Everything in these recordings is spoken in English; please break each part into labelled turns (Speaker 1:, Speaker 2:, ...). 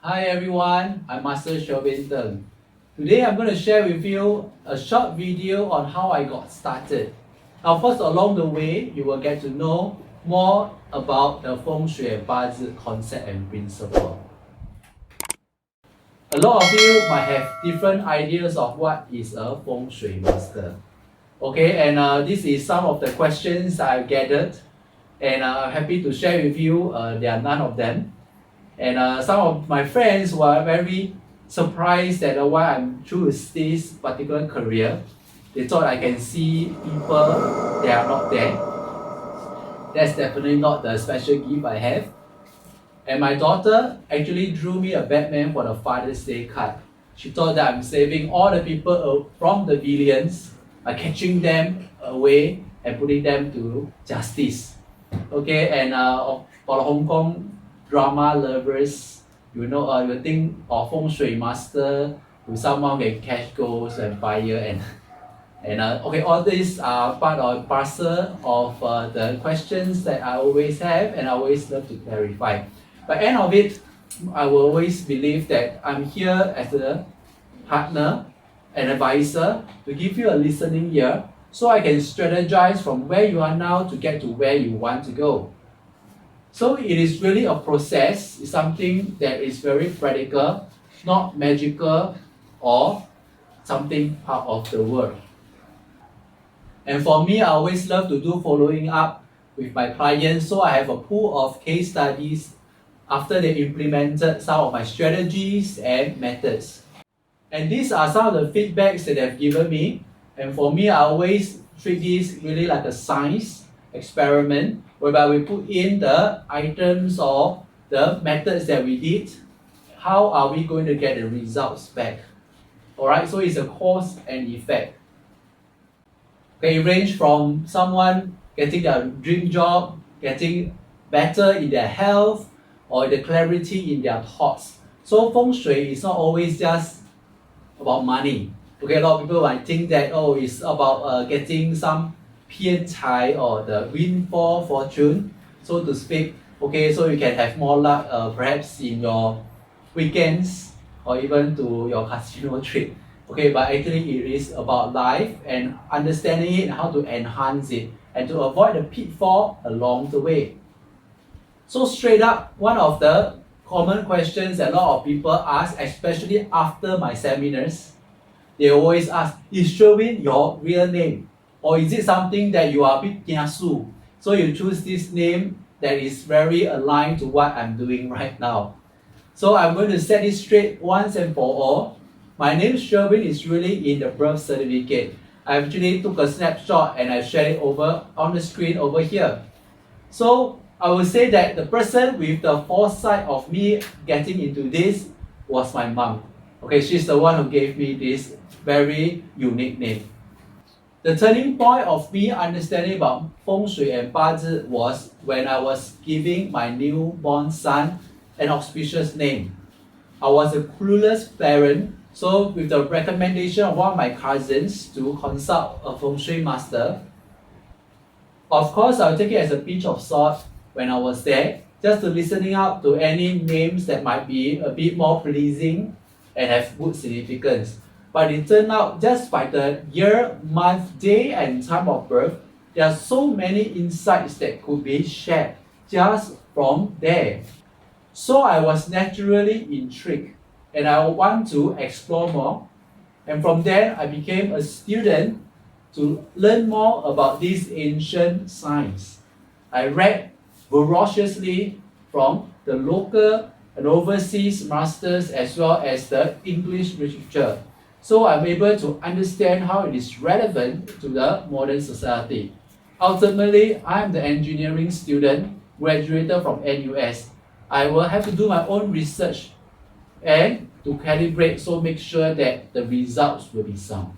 Speaker 1: Hi everyone, I'm Master Sherwin Tng. Today I'm going to share with you a short video on how I got started. Now first, along the way, you will get to know more about the Feng Shui and Bazi concept and principle. A lot of you might have different ideas of what is a Feng Shui master. Okay, and this is some of the questions I've gathered, and I'm happy to share with you. There are none of them. And some of my friends were very surprised that why I'm choose this particular career. They thought I can see people that are not there. That's definitely not the special gift I have. And my daughter actually drew me a Batman for the Father's Day card. She thought that I'm saving all the people from the villains by catching them away and putting them to justice. Okay, and for the Hong Kong drama lovers, you think of Feng Shui master with someone who can catch ghosts and fire and okay, all these are part or parcel of the questions that I always have and I always love to clarify. By end of it, I will always believe that I'm here as a partner, an advisor, to give you a listening ear so I can strategize from where you are now to get to where you want to go. So it is really a process. It's something that is very practical, not magical or something out of the world. And for me, I always love to do following up with my clients, so I have a pool of case studies after they implemented some of my strategies and methods. And these are some of the feedbacks that they've given me. And for me, I always treat this really like a science experiment whereby we put in the items or the methods that we did. How are we going to get the results back? Alright, so it's a cause and effect. Okay, it range from someone getting their dream job, getting better in their health, or the clarity in their thoughts. So Feng Shui is not always just about money. Okay, a lot of people might think that it's about getting some 偏财 or the windfall fortune, so to speak. Okay, so you can have more luck perhaps in your weekends or even to your casino trip. Okay, but actually it is about life and understanding it and how to enhance it and to avoid the pitfall along the way. So straight up, one of the common questions that a lot of people ask, especially after my seminars, they always ask, is Sherwin your real name? Or is it something that you are a bit kiasu? So you choose this name that is very aligned to what I'm doing right now. So I'm going to set it straight once and for all. My name Sherwin is really in the birth certificate. I actually took a snapshot and I shared it over on the screen over here. So I would say that the person with the foresight of me getting into this was my mom. Okay, she's the one who gave me this very unique name. The turning point of me understanding about Feng Shui and Bazi was when I was giving my newborn son an auspicious name. I was a clueless parent, so with the recommendation of one of my cousins to consult a Feng Shui master, of course I'll take it as a pinch of salt when I was there, just to listening out to any names that might be a bit more pleasing and have good significance. But it turned out just by the year, month, day and time of birth, there are so many insights that could be shared just from there. So I was naturally intrigued and I want to explore more. And from there, I became a student to learn more about this ancient science. I read voraciously from the local and overseas masters as well as the English literature. So I'm able to understand how it is relevant to the modern society. Ultimately, I'm the engineering student, graduated from NUS. I will have to do my own research and to calibrate, so make sure that the results will be sound.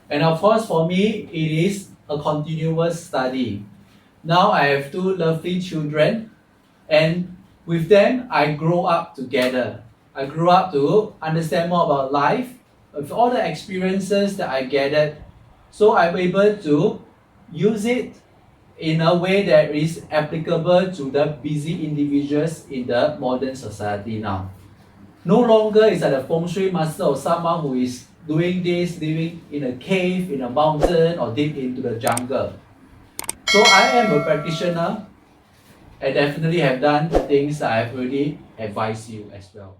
Speaker 1: And of course, for me, it is a continuous study. Now I have two lovely children, and with them, I grow up together. I grew up to understand more about life, with all the experiences that I gathered, so I'm able to use it in a way that is applicable to the busy individuals in the modern society now. No longer is that a Feng Shui master or someone who is doing this, living in a cave, in a mountain, or deep into the jungle. So I am a practitioner. I definitely have done the things I have already advised you as well.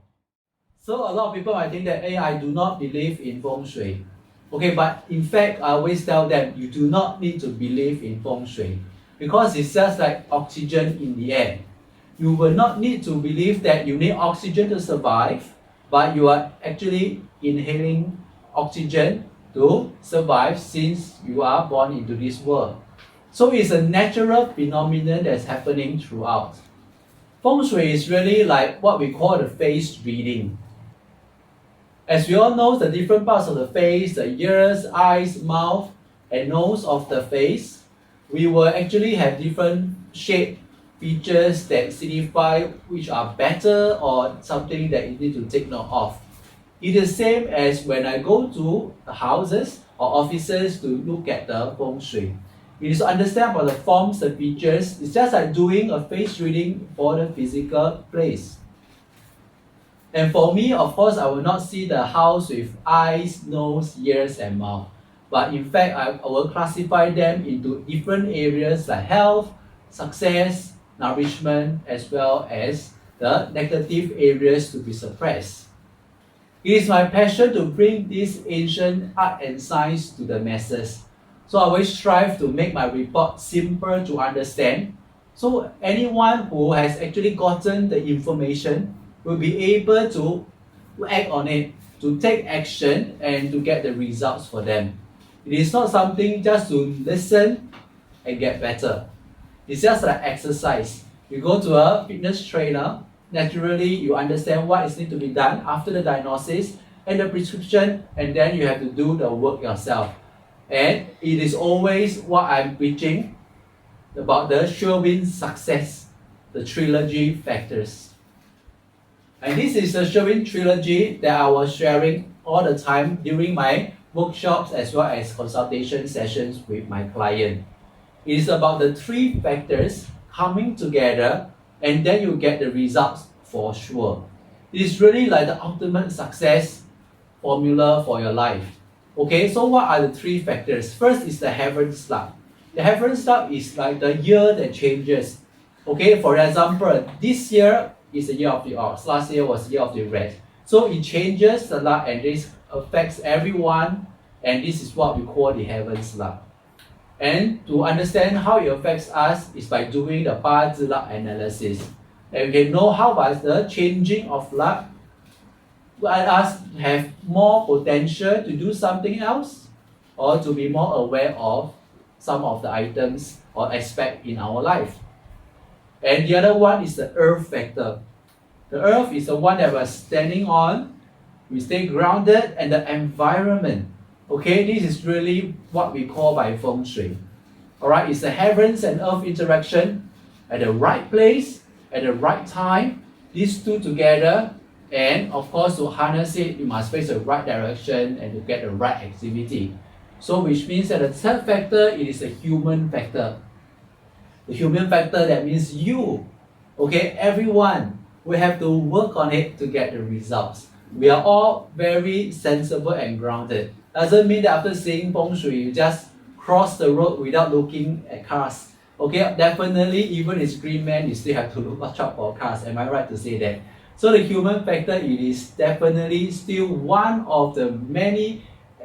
Speaker 1: So a lot of people might think that, hey, I do not believe in Feng Shui. Okay, but in fact, I always tell them, you do not need to believe in Feng Shui because it's just like oxygen in the air. You will not need to believe that you need oxygen to survive, but you are actually inhaling oxygen to survive since you are born into this world. So it's a natural phenomenon that's happening throughout. Feng Shui is really like what we call the face reading. As we all know, the different parts of the face, the ears, eyes, mouth, and nose of the face, we will actually have different shape features that signify which are better or something that you need to take note of. It is the same as when I go to houses or offices to look at the Feng Shui. It is to understand about the forms, the features. It's just like doing a face reading for the physical place. And for me, of course, I will not see the house with eyes, nose, ears, and mouth. But in fact, I will classify them into different areas like health, success, nourishment, as well as the negative areas to be suppressed. It is my passion to bring this ancient art and science to the masses. So I always strive to make my report simple to understand. So anyone who has actually gotten the information will be able to act on it, to take action and to get the results for them. It is not something just to listen and get better. It's just like exercise. You go to a fitness trainer, naturally you understand what is need to be done after the diagnosis and the prescription, and then you have to do the work yourself. And it is always what I'm preaching about the Sherwin success, the trilogy factors. And this is the Sherwin trilogy that I was sharing all the time during my workshops as well as consultation sessions with my client. It is about the three factors coming together and then you get the results for sure. It is really like the ultimate success formula for your life. Okay, so what are the three factors? First is the heaven slab. The heaven slab is like the year that changes. Okay, for example, this year is the year of the ox. Last year was the year of the rat. So it changes a lot and this affects everyone, and this is what we call the heaven slab. And to understand how it affects us is by doing the Bazi analysis. And we can know how does the changing of luck let us have more potential to do something else or to be more aware of some of the items or aspect in our life. And the other one is the earth factor. The earth is the one that we're standing on. We stay grounded, and the environment. Okay, this is really what we call by Feng Shui. Alright, it's the heavens and earth interaction at the right place, at the right time. These two together, and of course to harness it, you must face the right direction and to get the right activity. So which means that the third factor, it is a human factor. The human factor, that means you, okay, everyone will have to work on it to get the results. We are all very sensible and grounded. Doesn't mean that after seeing Feng Shui, you just cross the road without looking at cars. Okay, definitely, even as green man, you still have to watch out for cars. Am I right to say that? So the human factor, it is definitely still one of the many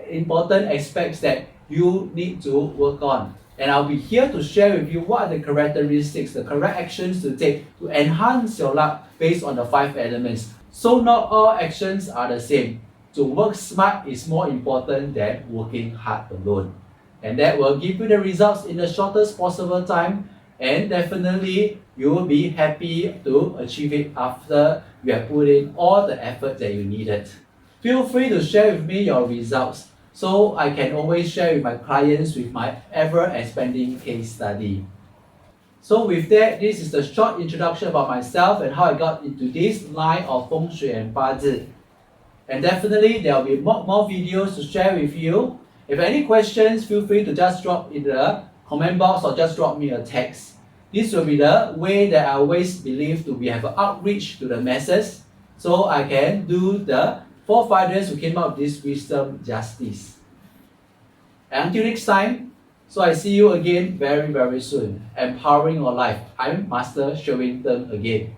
Speaker 1: important aspects that you need to work on. And I'll be here to share with you what are the characteristics, the correct actions to take to enhance your luck based on the 5 elements. So not all actions are the same. To work smart is more important than working hard alone. And that will give you the results in the shortest possible time, and definitely you will be happy to achieve it after you have put in all the effort that you needed. Feel free to share with me your results so I can always share with my clients with my ever-expanding case study. So with that, this is the short introduction about myself and how I got into this line of Feng Shui and Bazi. And definitely there will be more videos to share with you. If any questions, feel free to just drop in the comment box or just drop me a text. This will be the way that I always believe to be have an outreach to the masses, so I can do the forefathers who came up with this wisdom justice. And until next time, so I see you again very soon. Empowering your life. I'm Master Sherwin Tng again.